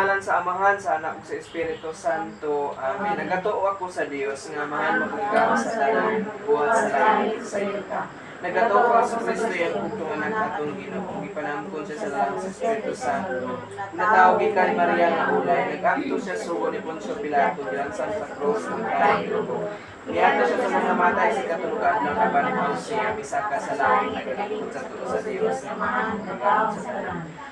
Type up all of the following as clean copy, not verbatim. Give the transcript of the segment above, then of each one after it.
ngalan sa Amahan, sa Anak ug sa Espiritu Santo. Amen. Nagatuo ako sa Dios nga mahal mo ikaw sa langit, buhat sa langit sa iyo. Nagatuo ko sa Kristo yung bugtong anak atong Ginoo. Gipanamkon siya sa langit sa Espiritu Santo. Natawag kay Maria nga ulay, nag-akto siya sugo ni Poncio Pilato, gilansan sa krus ng kayo. Niyato siya sa mga matay sa katulugan ng kabanihaw siya, bisaka sa langit, nagalingkod sa tulo sa Dios.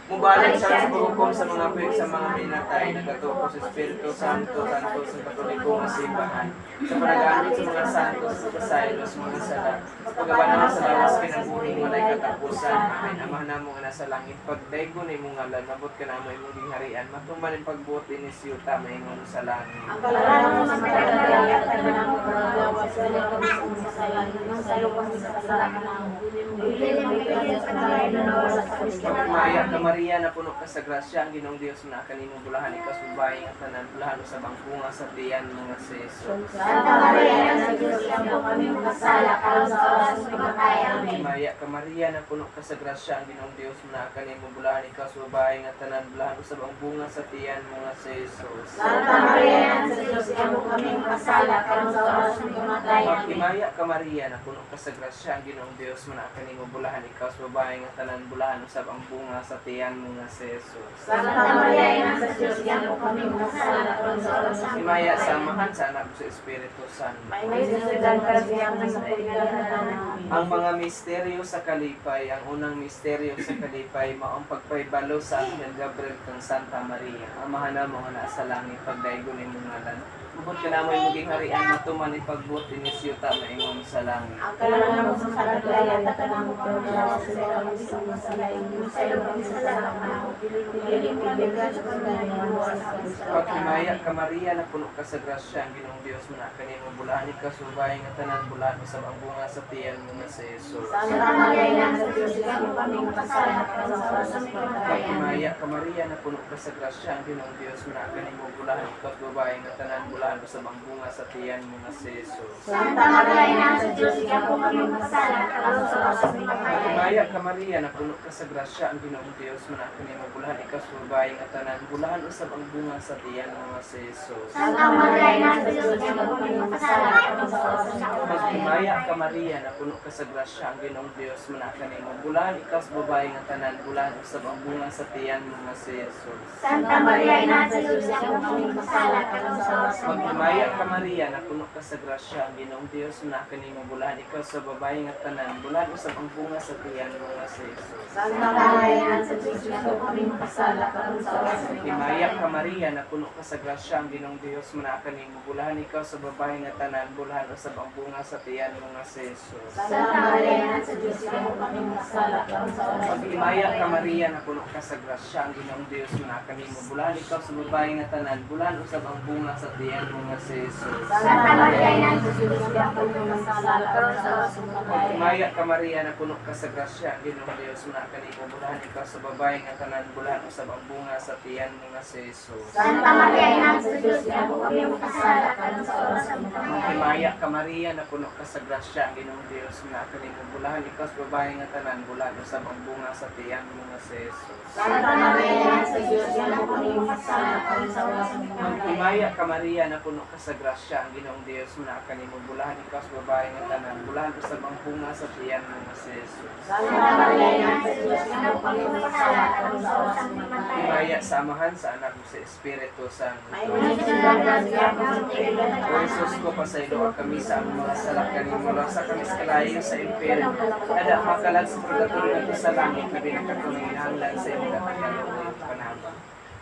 Mubalag siya sa paghukom sa mga pwede sa mga pinatay, nagatuo ko sa Espiritu Santo, Santo sa Katoliko nga simbahan, sa panagamit sa mga santos, sa pasaylos, mga sala, sa pagabanaw sa lawas kinabuhing walay katapusan. Amen. Amahan na mo nga nasa langit, pagdaygo na imong ngalan, mabot ka na mo imong gingharian, matumban ang pagbuot ni siyuta, maingon sa langit. Ang kalalaman mo sa pagdadaya at kanang mga paglawas sa lakabis sa salahin, ng sayo kami sa kasalanan mo. Bili mo ikaw sa kalahin na nawala sa Kristo. Pagmaya ka Maria na puno ka sa grasya, ang Ginoong Dios na kaninong bulahan ikaw subayin at tanan bulahan sa bangkunga sa tiyan mga si Jesus. Santa Maria, na sa Diyos ang kami makasala, karon sa oras ng kamatayan. Amen. Pagmaya ka Maria na puno ka sa grasya, ang Ginoong Dios na kaninong bulahan ikaw subayin at tanan bulahan sa bangkunga sa tiyan mga si Jesus. Santa Maria, na sa Diyos ang kami makasala, karon sa oras ng kamatayan. Amen. Pagmaya ka Maria na puno ka sa grasya, ang Ginoong Dios na kaninong bulahan ikaw subayin at tanan bulahan sa bangkunga sa tiyan mga si Jesus. Santa Maria, na sa Diyos ang kami makasala, karon sa oras ng Himaya sa kamatayan. Amahan, sa Anak sa Espiritu Santo. May susundan ka siya ng sa pagdadaanan. Ang mga misteryo sa kalipay, ang unang misteryo sa kalipay, maong pagpaybalo sa Angel Gabriel kang Santa Maria. Amahan na mo nga nasa langit, pagdaygo ni mong ngalan. Bukod ka na mo'y maging harian, matuman ipagbuot inisiyuta maingon sa langit. Ang kalalaman mo sa pagdadaya at kanang mga paglawas sa lakabis sa salahin, ng sayo kami sa kasalanan mo. Bili mo ikaw sa kalahin na nawala sa Kristo. Pagkimaya ka Maria, na puno ka sa grasya, ang Ginoong Diyos mo na kanimo bulahan ikaw subayin at tanan bulahan sa bunga sa tiyan mo nga si Jesus. Santa Maria, na sa Diyos ang kami makasala, karon sa oras ng kamatayan. Pagkimaya ka Maria, na puno ka sa grasya, ang Ginoong Diyos mo na kanimo bulahan ikaw subayin at tanan bulahan sa bunga sa tiyan mo nga si Jesus. Santa Maria, na sa Diyos ang kami makasala, karon sa oras ng kamatayan. Pagkimaya ka Maria, na puno ka sa grasya, ang Ginoong Diyos mo na kanimo bulahan ikaw subayin at tanan bulahan sa bunga sa tiyan mo nga si Jesus. Santa Maria, na sa Diyos ang kami makasala, karon sa oras ng kamatayan. Pagkimaya ka Maria, na puno ka sa grasya, ang Ginoong Diyos mo na kanimo bulahan ikaw subayin at tanan bulahan sa bunga sa tiyan mo nga si Jesus. Santa Maria, na sa Diyos ang kami makasala, karon sa oras ng Pagkimaya ka Maria, na puno ka sa grasya, ang Ginoong Diyos mo na kanimo bulahan ikaw sa babae nga tanan bulahan sa bunga sa tiyan mo nga si Jesus. Santa Maria, na sa Diyos ang kami makasala, karon sa oras ng Himaya kamatayan. ka Maria, na puno ka sa grasya, ang Ginoong Diyos mo na kanimo bulahan ikaw sa babae nga tanan bulahan sa bunga sa tiyan mo nga si Jesus. Santa Maria, na sa Diyos ang kami makasala, karon sa oras ng Pagkimaya ka kamatayan. Maria, na puno ka sa grasya, ang Ginoong Diyos mo na kanimo bulahan ikaw sa babae nga tanan bulahan sa bunga sa tiyan mo nga si Jesus. Santa Maria, na sa Diyos ang kami makasala, karon sa oras ng kamatayan. Pagkimaya ka Maria, na puno ka sa grasya, ang Ginoong Diyos mo na kanimo bulahan ikaw sa babae nga tanan bulahan sa bunga sa tiyan mo nga si Jesus. Santa Maria, na sa Diyos ang kami makasala, karon sa oras ng kamatayan. Himaya ka Maria, na puno ka sa grasya, ang Ginoong Diyos mo na kanimo bulahan ikaw sa babae nga tanan bulahan sa bunga sa tiyan mo nga si Jesus. Santa Maria, na sa Diyos ang kami makasala, karon sa oras ng kamatayan. Himaya ka Maria, na puno ka sa grasya, ang Ginoong Diyos mo na kanimo bulahan ikaw sa babae nga tanan bulahan sa bunga sa tiyan mo nga si Jesus. Santa Maria, na sa Diyos ang kami makasala, karon sa oras ng kamatayan. Himaya sa Amahan, sa Anak ug sa Espiritu Santo. May susundan ka siya ng sa O pagdadaanan. Jesus ko, pasaylo kami sa among mga salak kanimo lang sa kami sa kalayo sa impyerno. Ada makalag sa purgatorio ngadto sa langit kabi nagkatulingan sa imong kapanaluoy panahon.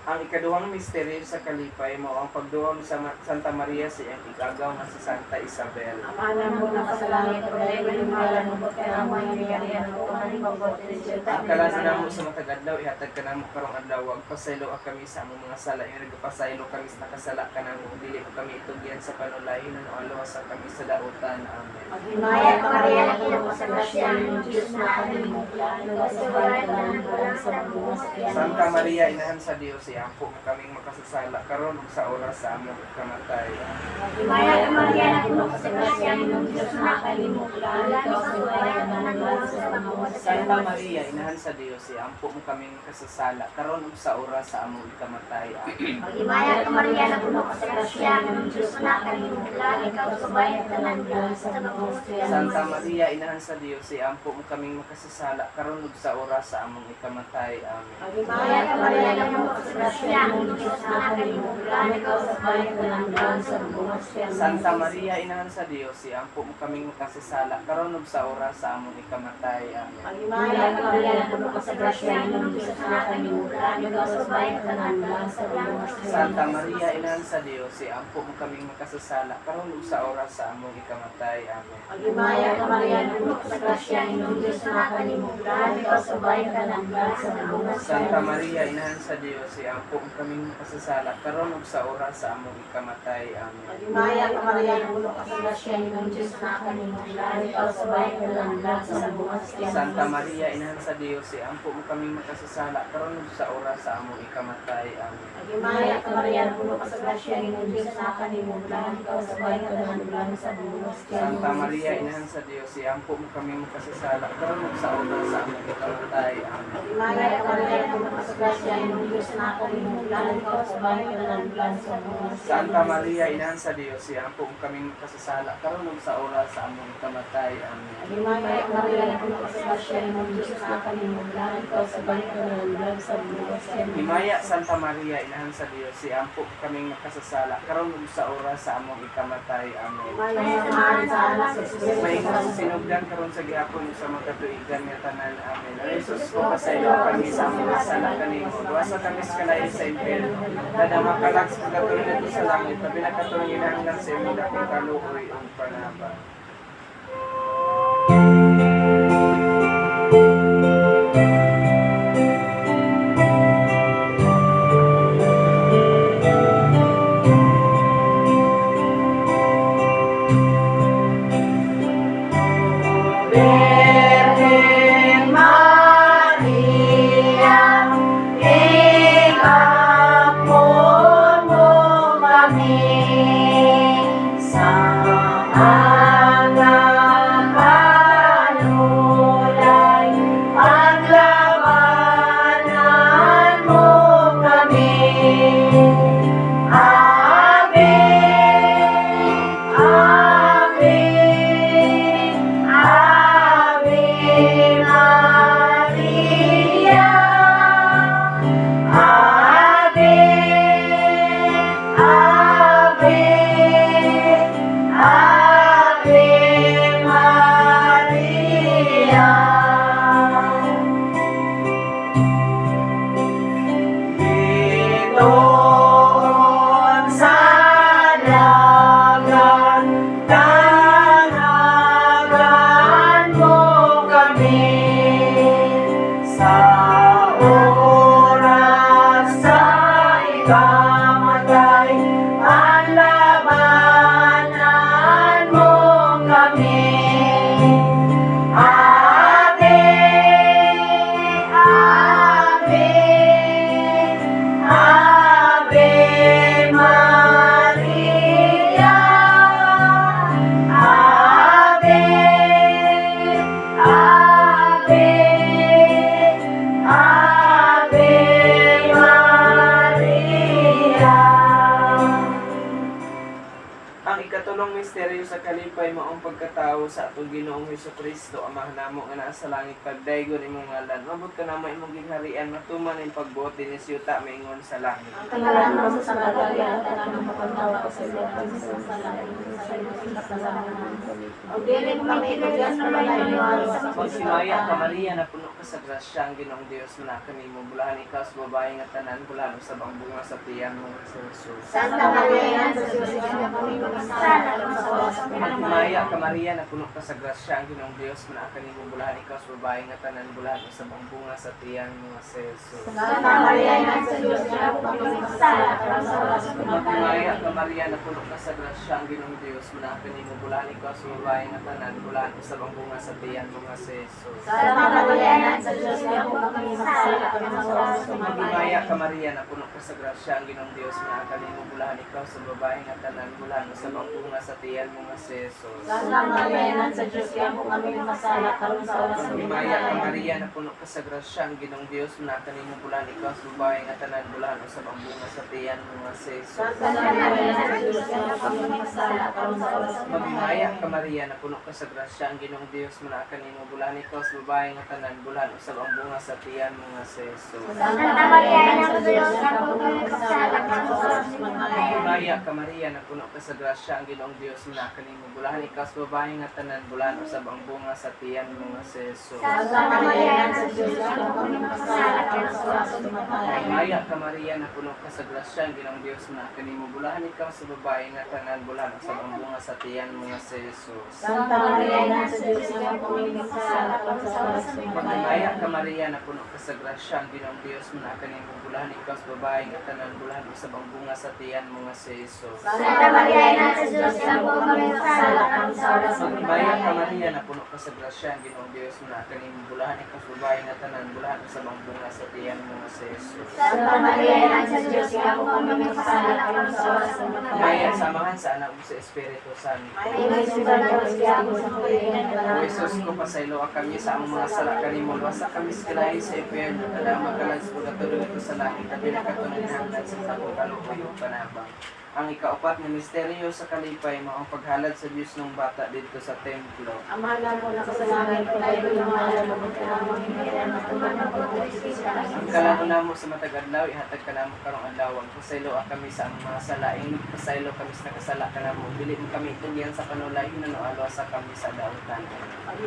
Ang ikaduhang misteryo sa kalipay mao ang pagduhang sa Santa Maria sa iyang igagaw nga si Santa Isabel. Amanan mo na sa langit, pagdaya mo yung ngalan mo, kaya mo yung biyarihan mo, kung ano bagot ng siyota. Ang kalan namo sa matag adlaw ihatag ka namo karong adlaw wag pasaylo kami sa among mga sala yung nagpasaylo kami sa nakasala ka namo dili mo kami itugyan sa panulayon o alawas kami sa dautan. Amen. Maghimaya ka Maria, na puno ka sa grasya ng Diyos na kami mo, nagasibayan ka ng walang sa mga sa tiyan. Santa Maria, inahan sa Dios, ampo mo kaming makasasala karon ug sa oras sa among kamatay. Himaya ka Maria, napuno ka sa grasya, Ginoong Diyos nakalimutan, ikaw sa bayan ng lahat sa mga Santa Maria, inahan sa Dios, ampo mo kaming makasasala karon ug sa oras sa among kamatay. Amen. Himaya ka Maria, napuno ka sa grasya, Ginoong Diyos nakalimutan, ikaw sa bayan ng lahat sa mga Santa Maria, inahan sa Dios, ampo mo kaming makasasala karon ug sa oras sa among ikamatay. Amen. Himaya ka Maria, napuno ka sa grasya, Ginoong Diyos nakalimutan, ikaw sa bayan ng lahat sa mga Santa Maria, inahan sa Dios, ampo mo kaming makasasala karon ug sa oras sa among ikamatay. Amen. Himaya ka Maria, napuno ka sa grasya, Ginoong Diyos nakalimutan, ikaw sa bayan ng lahat sa mga Santa Maria, inahan sa Dios, ampo mo kaming makasasala karon ug sa oras sa among ikamatay. Amen. Himaya ka Maria, napuno ka sa grasya, Ginoong Diyos nakalimutan, ikaw sa bayan ng lahat sa mga Santa Maria, inahan sa Dios, ampo mo kaming makasasala karon ug sa oras sa among ikamatay. Amen. Himaya ka Maria, napuno ka sa grasya, Ginoong Diyos nakalimutan, ikaw sa bayan ng lahat sa mga Santa Maria, inahan sa Dios, ampo mo kaming makasasala karon ug sa oras sa among ikamatay. Amen. Himaya ka Maria, napuno ka sa grasya, Ginoong Diyos nakalimutan, ikaw sa bayan ng lahat sa mga Santa Maria, inahan sa Dios, ampo mo kaming makasasala karon ug sa oras sa among ikamatay. Amen. Himaya ka Maria, napuno ka sa grasya, Ginoong Diyos nakalimutan, ikaw sa bayan ng lahat sa mga Santa Maria, inahan sa Dios, ampo mo kaming makasasala karon ug sa oras sa among ikamatay. Amen. Himaya ka Maria, napuno ka sa grasya, Ginoong Diyos nakalimutan, ikaw sa bayan ng lahat sa mga Himaya Santa Maria, inahan sa Dios, ampo mo kaming makasasala karon ug sa oras sa among ikamatay. Amen. Himaya ka Maria, sa anak sa Espiritu May Santo. sinugdan karon sa gihapon ug sa magkatuigan nga tanan. Amen. O Jesus, ko pasaylo kami sa among sala kanimo. Luwasa kami sa kalayo sa impyerno. Dadama ka lang sa pagkatuloy nito sa langit. Tabi na katulong hanggang sa imong dakong kaluoy ug panaba. Virgen Maria, ingapon mo kami sa anak panulay, paglabanan mo kami. Ave, Ave, Ave Maria, Ave, Ave, Ave Maria. Doon sa dagat, tanagan mo kami sa oras sa ikamatay, panlabanan mo kami. Ave, Ave, Ave Maria, Ave, Ave, Ave Maria. Ang ikatulong misteryo sa kalipay maong pagkatao sa atong Ginoong Hesukristo, Amahan namo nga naa sa langit, pagdaygon imong ngalan. Mabot ka namo imong gingharian, matuman ing pagbuot dinis yuta maingon sa langit. Kailangan mo sa kalagayan at ang mapagtawa ko sa iyo ang sasalain sa iyo sa kasalanan. O dili mo maitigyan na malayo sa Magsimaya ka Maria, napuno ka sa grasya, ang Ginoong Dios manaka nimo. Bulahan ikaw sa babae nga tanan, bulahan sa bunga sa tiyan mo sa Jesus. Santa Maria, sa Diyos kami magkasala sa oras ng Magsimaya ka Maria, napuno ka sa grasya, ang Ginoong Dios manaka nimo. Bulahan ikaw sa babae nga tanan, bulahan sa bunga sa tiyan mo sa Jesus. Santa Maria, sa Diyos kami magkasala sa oras ng Magmaya ka Maria na puno ka sa grasya, ang Ginoong Dios manaka nimo bulan ikaw sa babae nga tanan, bulan usab ang bunga sa tiyan mo nga si Jesus. Santa Maria, Ina sa Diyos, kaya po kami masala kami sa oras ng Magmaya ka Maria na puno ka sa grasya, ang Ginoong Dios manaka nimo bulan ikaw sa babae nga tanan, bulan usab ang bunga sa tiyan mo nga si Jesus. Santa Maria, Ina sa Diyos, kaya po kami masala kami sa oras ng Magmaya ka Maria na puno ka sa grasya, ang Ginoong Dios manaka nimo bulan ikaw sa babae nga tanan, bulan usab ang bunga sa tiyan mo nga si Jesus. Santa Maria, Ina sa Diyos, kaya po kami masala kami sa oras ng Magmaya ka Maria na puno ka sa grasya, ang Ginoong Dios manaka nimo bulan ikaw sa babae nga tanan, bulan usab ang bunga sa tiyan mo nga si Jesus. Santa Maria, Ina sa Diyos, kaya po kami masala kami sa oras ng Magmaya ka Maria na puno ka sa grasya, ang Ginoong Diyos manaka nimo bulan ikaw sa babae nga tanan, bulan usab ang bunga sa tiyan mo nga si Jesus. Santa Maria, Ina sa Diyos, kaya po kami masala kami sa oras ng Magmaya ka Maria na puno ka sa grasya, ang Ginoong Dios manaka nimo bulan ikaw sa babae nga tanan, bulan usab ang bunga sa tiyan mo nga si Jesus. Santa Maria, Ina sa Diyos, kaya po kami masala kami sa oras ng Magmaya ka Maria na puno ka sa grasya, ang Ginoong Dios manaka nimo bulan ikaw sa babae nga tanan, bulan usab ang bunga sa tiyan mo nga si Jesus. Santa Maria, Ina sa Diyos, kaya po kami masala kami sa oras ng Magmaya ka Maria na puno ka sa grasya, ang Ginoong Dios manaka nimo bulan ikaw sa babae nga tanan, bulan usab ang bunga sa tiyan mo nga si Jesus. Santa Maria, Ina sa Diyos, kaya po kami masala kami sa oras ng Maya samahan sa anak mo sa Espiritu Santo. Ingay sa Diyos, kaya po sa kulinan O Jesus ko pasaylo kami sa among mga sala kanimo, wasa kami skalahi sa impyerno, kada magalag sa pagkatulog ito sa langit, tabi na katuninahan sa tapong kalupayong panabang. Ang ikaapat na misteryo sa kalipay, maong paghalad sa Diyos ng bata dito sa templo. Amahan na po na kasalanan ko tayo ng mga lamang kanamang hiniran na tuman ng pagkakispisan. Ang kalano mo sa matag-adlaw, ihatag ka namo karong adlaw. Pasaylo kami sa among mga sala, ingnig pasaylo kami sa nakasala ka namo. Dili mo kami itugyan sa panulay, hinano sa kami sa dautan.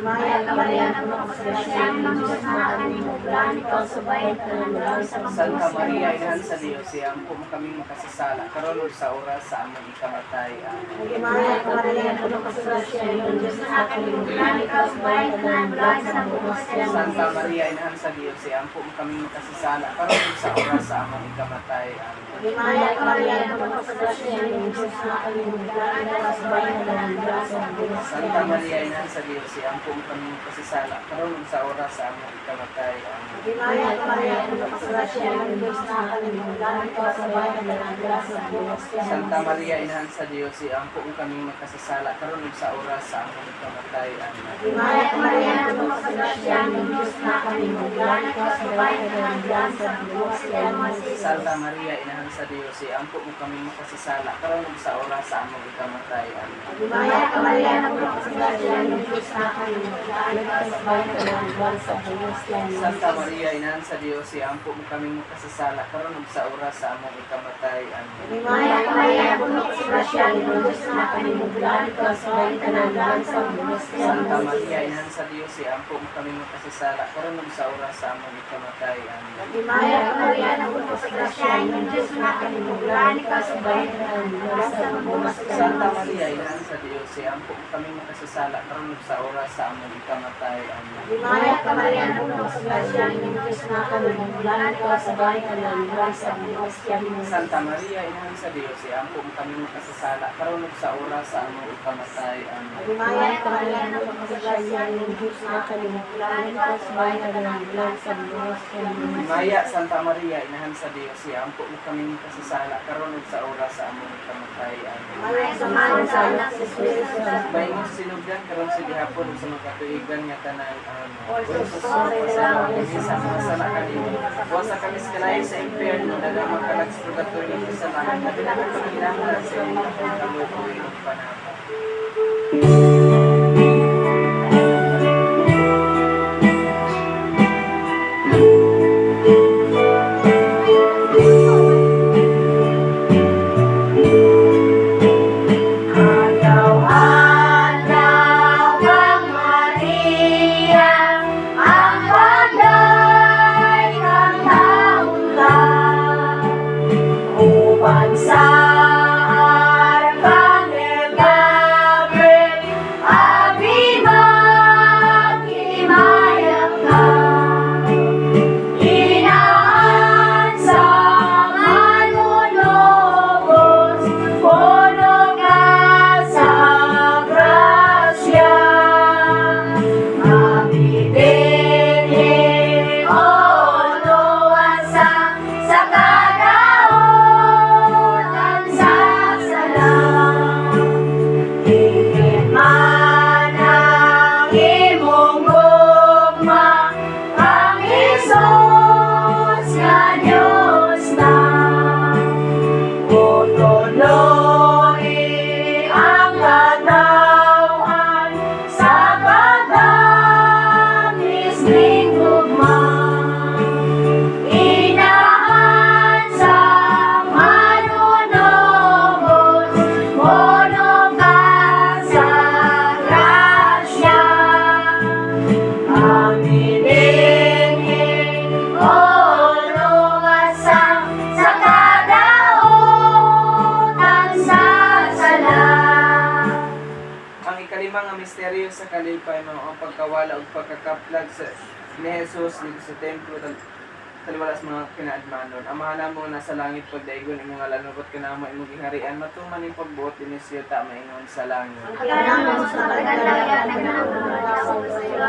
Maya ka Maria na mga kasalanan ng Diyos na aming bulan, ikaw sa bayan ka ng bulan sa Santa Maria, Inahan sa Diyos, siyampo mo kami makasasala, karon ug sa oras sa among ikamatay. Amen. Maya ka Maria na mga kasalanan ng Diyos na aming bulan, ikaw sa bayan ka ng bulan sa bukas Santa Maria, Inahan sa Diyos, siyampo mo kami makasasala, karon ug sa oras sa among ikamatay. Amen. Maya ka Maria na mga kasalanan ng Diyos na aming bulan, ikaw sa bayan ka ng bulan sa bukas Santa Maria, Inahan sa Diyos, siyampo mo kami makasasala, karon ug sa oras sa among ikamatay. Amen. Maya ka Maria na mga kasalanan ng Diyos na aming bulan, ikaw sa bayan ka ng bulan sa bukas Santa Maria, Inahan sa Diyos, siyampo mo kami makasasala, karon ug sa oras sa among ikamatay. Amen. Maya ka Maria na mga kasalanan ng Diyos na aming bulan, ikaw sa bayan ka ng bulan sa bukas Santa Maria, Inahan sa Diyos, siyampo mo kami makasasala, karon ug sa oras sa among ikamatay. Amen. Maya ka Maria na mga kasalanan ng Diyos na aming bulan, ikaw sa bayan ka ng bulan sa bukas Santa Maria, Inahan sa Diyos, siyampo mo kami makasasala, karon ug sa oras sa among ikamatay. Amen. Maya ka Maria na mga kasalanan ng Diyos na aming bulan, ikaw sa bayan ka ng bulan sa bukas Santa Maria, Inahan sa Diyos, siyampo mo kami makasasala, karon ug sa oras sa among ikamatay. Amen. Maya ka Maria na mga kasalanan ng Diyos na aming bulan, ikaw sa bayan ka ng bulan sa bukas Santa Maria, Inahan sa Diyos, siyampo mo kami makasasala, karon ug sa oras sa among ikamatay. Amen. Maya ka Maria na mga kasalanan ng Diyos na aming bulan, ikaw sa bayan ka ng bulan sa bukas Santa Maria, Inahan sa Diyos, siyampo mo kami makasasala, karon ug sa oras sa among ikamatay. Amen. Maya ka Maria na mga kasalanan ng Diyos na aming bulan, ikaw sa bayan ka ng bulan sa bukas Maya, Santa Maria, Inahan sa Diyos, siyampo mo kami makasasala, karon ug sa oras sa among ikamatay. Amen. Maya samahan sa anak sa Espiritu Santo. Bayon sa sinugdan, karon sa gihapon ug sa mga katuigan nga tanan. Amen. Or O sa Jesus, sorry, pasalamat kami sa mga sala kanimo. Wasa kami sa kalayo sa impyerno, dagang magkalag sa purgatorio sa langit, na pinagpanginahan sa inyo ang kalukuy ng panahon. Araw-araw kang Maria, ang paglay kang taon-taon, upang sa Arkanel Gabriel Tuloy ang katawan sa kagamis ning gugma. Inaan sa manunubos, mono ka sa grasya. Aminin o lumasang sa kadaotan sa sala. Ang ikalimang nga misteryo sa kalipay mao ang pagkawala ug pagkakaplag sa ni Jesus dito sa templo taliwalas mga kinaadmanon. Amahan mo nasa langit pagdaigon imong ngalan ug kanamo imong giharian matuman ning pagbuot dinhi siya ta maingon sa langit. Pagkanaman sa pagkalayan ng mga sa iyo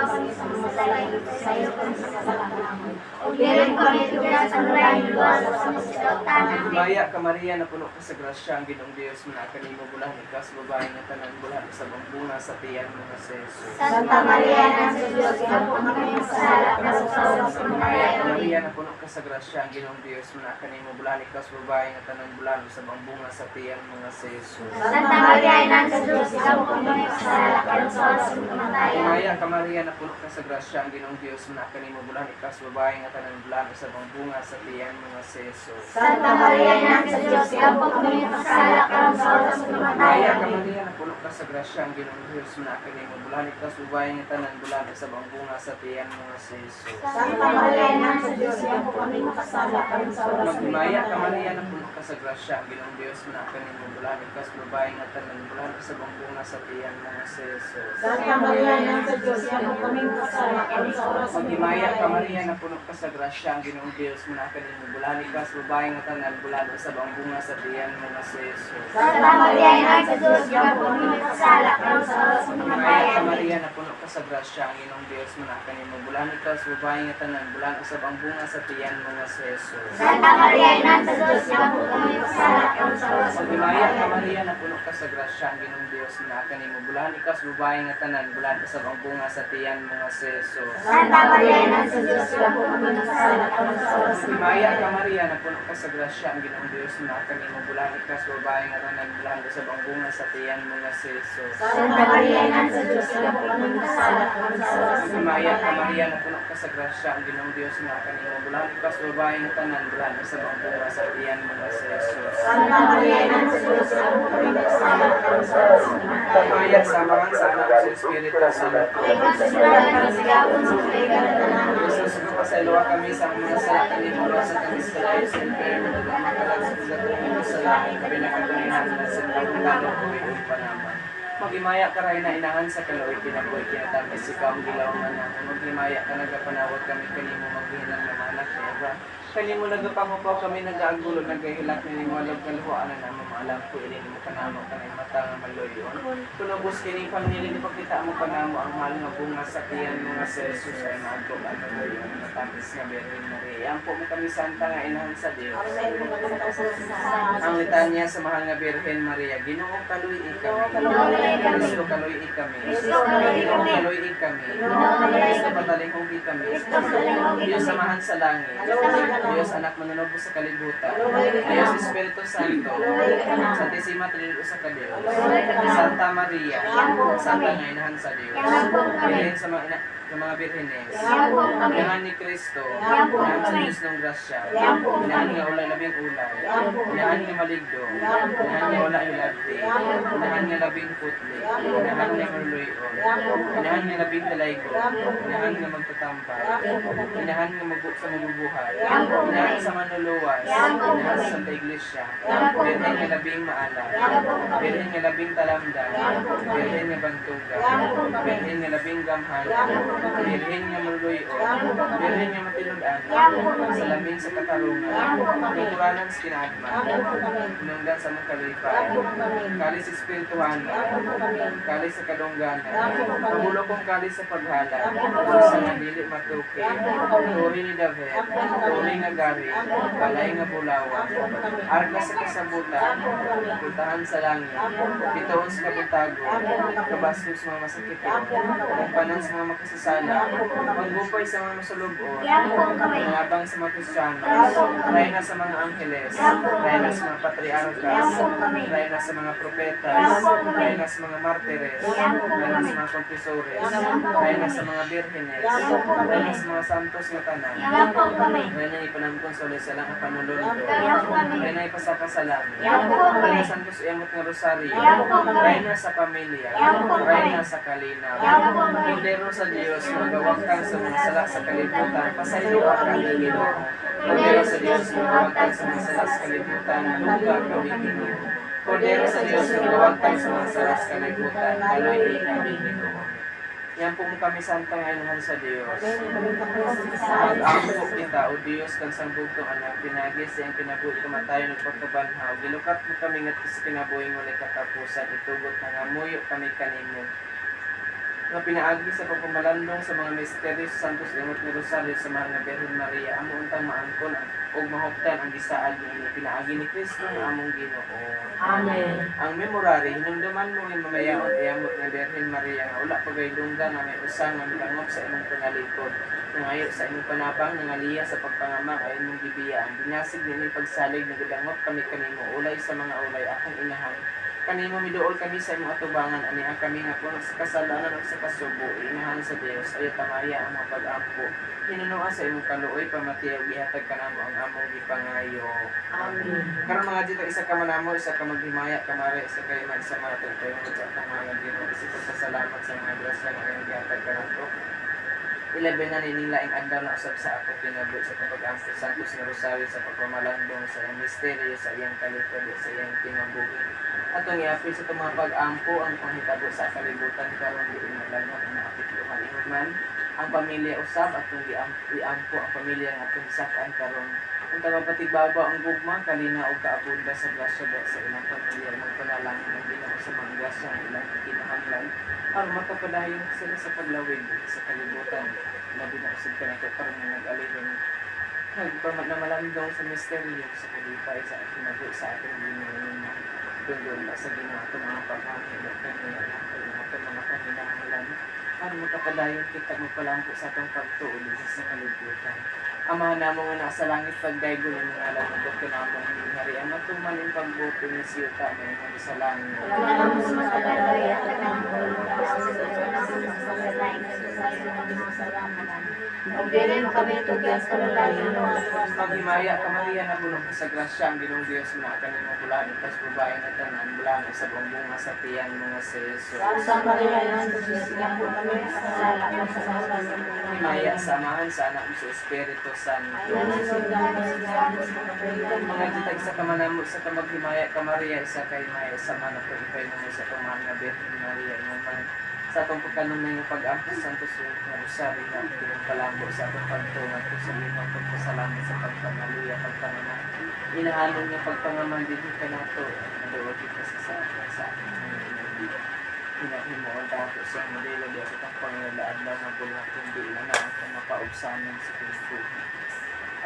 sa langit sa iyo sa salamat. O giring kami tugas sa langit sa masitanan. Maya ka Maria na puno ka sa grasya ang Ginoong Dios mo na kanimo bulan ikaw sa babae nga tanan bulan sa bunga sa tiyan mo nga si Jesus. Santa Maria ng Diyos, ikaw po kami masala sa sa Maria na puno ka sa grasya ang Ginoong Dios mo na kanimo bulan ikaw sa babae nga tanan bulan sa bunga sa tiyan mo nga si Jesus. Santa Maria ng Diyos, ikaw po kami masala sa kamatayan. Maya ka Maria na puno ka sa grasya ang Ginoong Dios mo na kanimo bulan ikaw sa babae nga tanan bulan sa bunga sa tiyan mo nga si Jesus. Santa Maria ng Diyos, ikaw po kami masala sa Maya kamatayan. ka Maria na puno ka sa grasya ang Ginoong Dios mo na kanimo bulan ikaw sa babae nga tanan bulan sa bunga sa tiyan mo nga si Jesus. Santa Maria ng Diyos, ikaw po kami masala sa Magmaya ka Maria na puno ka sa grasya ang Ginoong Dios mo na kanimo bulan ikaw sa babae nga tanan bulan sa bunga sa tiyan mo nga si Jesus. Santa Maria ng Diyos, ikaw po kami masala sa Magmaya ka Maria na puno ka sa grasya ang Ginoong Dios mo na kanimo bulan ikaw sa babae nga tanan bulan sa bunga sa tiyan mo nga si Jesus. Santa Maria ng Diyos, ikaw po kami masala sa Maya ka kamatayan. Maria na puno ka sa grasya ang Ginoong Dios mo na kanimo bulan ikaw sa babae nga tanan bulan sa bunga sa tiyan mo nga si Jesus. Santa Maria ng Diyos, ikaw po kami masala sa Magmaya ka Maria na puno ka sa grasya ang Ginoong Dios mo na kanimo bulan ikaw sa babae nga tanan bulan sa bunga sa tiyan mo nga si Jesus. Santa Maria ng Diyos, ikaw po kami masala sa Maya ka Maria na puno ka sa grasya ang Ginoong Dios mo na kanimo bulan ikaw sa babae nga tanan bulan sa bunga sa tiyan mo nga si Jesus. Santa Maria ng Diyos, ikaw po kami masala sa Maya ka Maria na puno ka sa grasya ang Ginoong Dios mo na kanimo bulan ikaw sa babae nga tanan bulan sa bunga sa tiyan mo nga si Jesus. Santa Maria ng Diyos, ikaw po kami masala sa Maya samahan sa anak sa Espiritu Santo. Jesus, magpasalawa kami sa mga sala kanimo sa kami sa layo sa impyerno ug makalag sa pagkatulong sa langit kami nakatunihan na sa pagkatalo ko iyong panaman. Magimaya ka rin na inahan sa kaloy kinabuhi kinatapos ikaw ang gilaw na namin. Magimaya ka nagapanawag kami kanimo maghihinang na manak ni Eva. Kanimo nagapangupaw kami nagaagulo nagahilak ni mo alam kaluhaan na namin maalam ko ilin mo kanamo kanay mata nga maloyon. Kunubos kini pamilya ni pagkita mo kanamo ang mahal nga bunga sa tiyan mo nga sa Jesus ay maadto ang maloyon matapos nga Birhen Maria. Ampo mo kami santa nga inahan sa Dios. Ang litanya sa mahal nga Birhen Maria, Ginoo kaluy kami. Kristo kaluy kami. Ginoo kaluy kami. Kristo patalinghogi kami. Diyos samahan sa langit. Diyos anak manunubos sa kalibutan. Diyos Espiritu Santo. Santisima Trinidad sa Dios. Santa Maria. Santa nga inahan sa Dios. Birhen sa mga birhenes. Inahan ni Kristo. Inahan sa Diyos ng grasya. Inahan nga ulay labing ulay. Inahan nga maligdo. Inahan nga wala ilagti. Inahan nga labing putli. Inahan nga maluyon. Inahan nga labing dalaygo. Inahan nga magtatambay. Inahan nga magbuk sa mabubuhay. Inahan sa manuluwas. Inahan sa Santa Iglesia. Birhen nga labing maalam. Birhen nga labing talamdan. Birhen nga bantugan. Birhen nga labing gamhan. Birhen nga maluyon. Birhen nga matinudan. Salamin sa katarungan. Tungkuranan sa kinaadma. Nungdan sa mong kalipay. Kalis espirituhana. Kalis sa kadungganan. Magulo kong kalis sa paghala. Sa nandili matuki. Turi ni David. Turi nga gari. Balay nga bulawan. Arga sa kasabutan. Puntahan sa langit. Bitoon sa kabutago. Kabastos sa mga masakit. Kagpanan sa mga makasasakit. sala, magbupay sa mga masulubon, Yampong kami. nangabang sa mga Kristiyano, Yampong kami. rayna sa mga angheles, Yampong kami. rayna sa mga patriarkas, Yampong kami. rayna sa mga propetas, Yampong kami. rayna sa mga martires, Yampong rayna kami. sa mga konfesores, Yampong rayna kami. sa mga birhenes, Yampong kami. rayna sa mga santos nga tanan, Yampong kami. rayna ipanangkon sa ulit sa lang panulundo, Yampong kami. rayna ipasaka sa langit, Yampong kami. rayna santos iamot nga rosaryo, Yampong kami. rayna sa pamilya, Yampong kami. rayna sa kalinaw, Yampong kami. Kordero sa Diyos, magawag ka sa mga sala sa kalibutan, pasaylo ka kami Ginoo. Kordero sa Diyos, magawag ka sa mga sala sa kalibutan, luga kami Ginoo. Kordero sa Diyos, magawag ka sa mga sala sa kalibutan, kaloy kami Ginoo. Yan po mo kami santang anuhan sa Diyos. Mag-ampo kita, O Diyos, kang sangbugtong anak, pinagis siyang pinabuhi kamatayo ng pagkabanhaw. Gilukat mo kami ngat sa kinabuhing ulit katapusan, itugot na nga muyo kami kanimo. Nga pinaagi sa pagpamalandong sa mga misteryo sa Santos Imot ni Rosario sa mga nga Birhen Maria, amo untang maangkon og mahuptan ang gisaad niini pinaagi ni Kristo nga among Ginoo. Amen. Ang memorary hinumduman mo nga mamayaon iamot nga Birhen Maria nga wala pagaydungga nga may usang nga milangop sa imong pangalikod. Nangayo sa imong panabang nangaliya sa pagpangama kay imong gibiyaan. Binyasig nini pagsalig nagdangop kami kanimo ulay sa mga ulay akong inahan. Kanimo miduol kami sa imong atubangan ani ang kami nga puno sa kasalanan ug sa kasubo inahan sa Dios ayo tamaya ang mga pag-ampo hinunoa sa imong kaluoy pamatiyaw gihatag kanamo ang among gipangayo. Amen. Karon mga dito isa ka manamo isa ka maghimaya kamare isa kay man sa mga tungkol sa atong mga Ginoo isip pasalamat sa mga grasya nga imong gihatag kanato. Ilabi na ninilaing adlaw na usab sa ako kinabuhi sa pag-ampo Santos nga Rosario sa pagpamalandong sa iyang misteryo sa iyang kalikod sa iyang kinabuhi. Atong iapil sa itong mga pag-ampo ang panghitabo sa kalibutan karon di inalagot na apitluhan inuman ang pamilya usab atong iampo ang pamilya nga atong sakan karon kung tagapatigbabaw ang gugma kalina og kaabunda sa grasya sa ilang pamilya magpanalangin ang Ginoo sa mga grasya ang ilang kinahanglan aron makapadayon sila sa paglawig sa kalibutan labi na usab kanato karon nga nag-alihon nagpamalandong sa misteryo sa kalipay sa kinabuhi sa ating Ginoo doon sa ginawa ito mga pag-angin at kanya ito mga panginahanglan para makapadayon kita magpalampo sa itong pagtuulit sa kalibutan. Amahan namo nga nasa langit pagdaygo ng mga alam ng doktor namong hindi harian matuman yung pagbuto ni Siyota na yung sa langit. Pagbirin mo kami tugyas sa lalayo ng Maghimaya ka Maria na puno ka sa grasya ang Ginong Diyos na kanin mo bulan itas babae na tanan bulan sa bunga sa tiyan mga sa Jesus. Santa Maria, yan sa Diyos, po kami sa sala ng sa oras ng Himaya samahan sa anak mo sa Espiritu Santo. Mga ditag sa kamanamo sa kamaghimaya ka Maria isa kay Maya sa manap ko ipay mo sa tumahan nga Birhen Maria inuman sa atong pagkanong na yung pag-ampo Santo Suyo na usari na pinagpalambo sa atong pagtungan ko sa limang pagpasalamat sa pagpamaluya pagpangaman inahanon nga pagpangaman din ka nato naduwag kita sa akin hinahimoon dato sa modelo di ako itong pangilalaan lang na bulang kundi na na ang mapaubsanan sa pinagpunan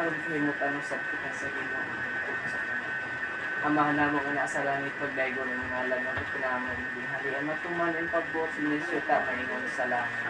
aron himot ano sa kita sa Ginoo sa kanila. Amahan namo nga nasa langit pagdaygo ng mga alam na pinamon din harian matuman ang pagbuot ni Siyota maingon sa langit.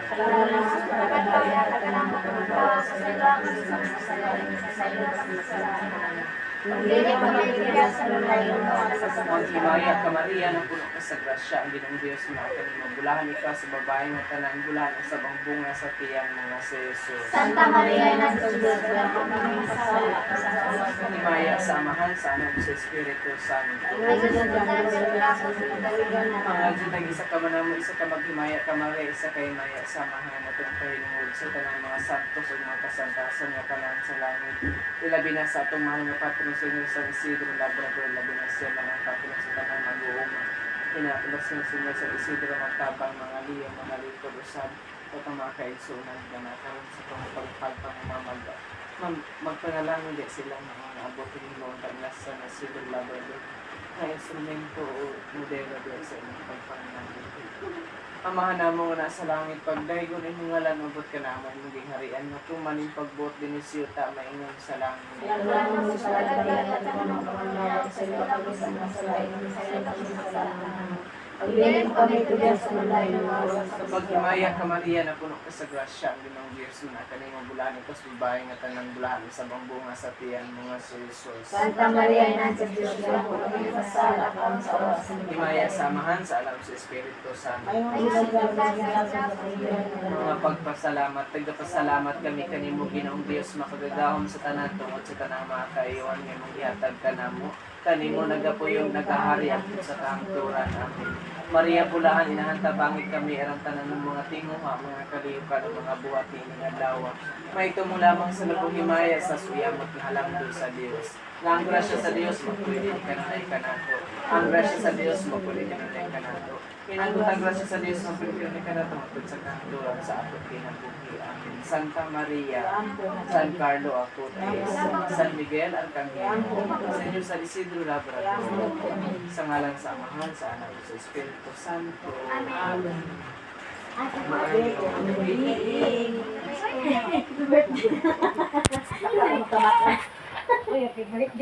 Maghimaya ka Maria na puno ka sa grasya ang Ginong Diyos na kanimo bulahan ikaw sa babae nga tanan bulahan usab ang bunga sa tiyang mga si Jesus. Santa Maria na sa Diyos, kami sa sala sa oras ng Himaya samahan sa anak sa Espiritu Santo. Mga jutang isa ka manamo isa ka maghimaya ka Maria isa kay Maya samahan atong pahinungod sa tanang mga santos ug mga kasantasan nga tanan sa langit. Ilabi na sa atong mahal nga patron sa Senyor San Isidro Labrador labi na siya mga patron sa tanang mag-uuma. Inapilas ng Senyor San Isidro magtabang mga liyo mga likod usab o mga kaigsunan nga nakaroon sa pagpagpagpang magpanalangin di sila mga naabot ng mga paglas sa Isidro Labrador na instrumento o modelo di sa inyong pagpanalangin. Amahan namo nga nasa langit pagdaygon imong ngalan mabot ka naman maging harian nga tumaning pagbuot din ni Siyota maingon sa langit. Pagdilim kami tuyan sa balay ng buwan sa Paghimaya ka Maria na puno ka sa grasya, ang Ginoong Diyos mo na kaning bulahan ito sa babae nga tanang bulahan sa bunga sa tiyan mo nga si Jesus. Santa Maria, Ina sa Diyos, po kami kasala kami sa oras ng Himaya samahan sa alam sa Espiritu Santo. Mayroong isigaw sa mga sa Mga pagpasalamat, tagpasalamat kami kanimo Ginoong Diyos makagagahom sa tanan tungod sa tanang mga kaiwan nga mong ihatag kanamo. Kanimo nagapuyong nagahari ang sa kahangturan. Amen. Maria Bulahan, inahantabangit kami arang tanan ng mga tinguha, mga kaliyukan, mga buhati ng adlaw. May mo lamang sa nabuhimaya sa suyamot na halangdo sa Dios. Nga ang grasya sa Dios, magpuli ka na kanato. Ang grasya sa Dios, magpuli ka na kanato. Pinagutang grasya sa Dios, magpuli ka na kanato, matod sa kahangturan sa atot kinabuhi. Amen. Santa Maria, San Carlo Acutis, San Miguel Arcangel, Senyor San Isidro Labrador, sa ngalan sa Amahan, sa Anak, sa Espiritu Santo. Amen. Birthday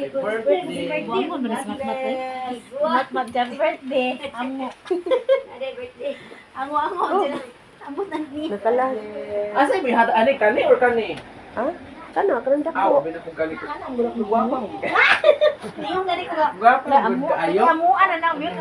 ko. Birthday. Mo na sa matmat jam birthday. Amo. Amo sila. Amo tani. Asa may hata ani kani or kani? Ha? Kano? Karon Aw, dako. binapong kani ko. Guwapang. Yung gani ko. Guwapang Amo. gud kaayo. Amo ana na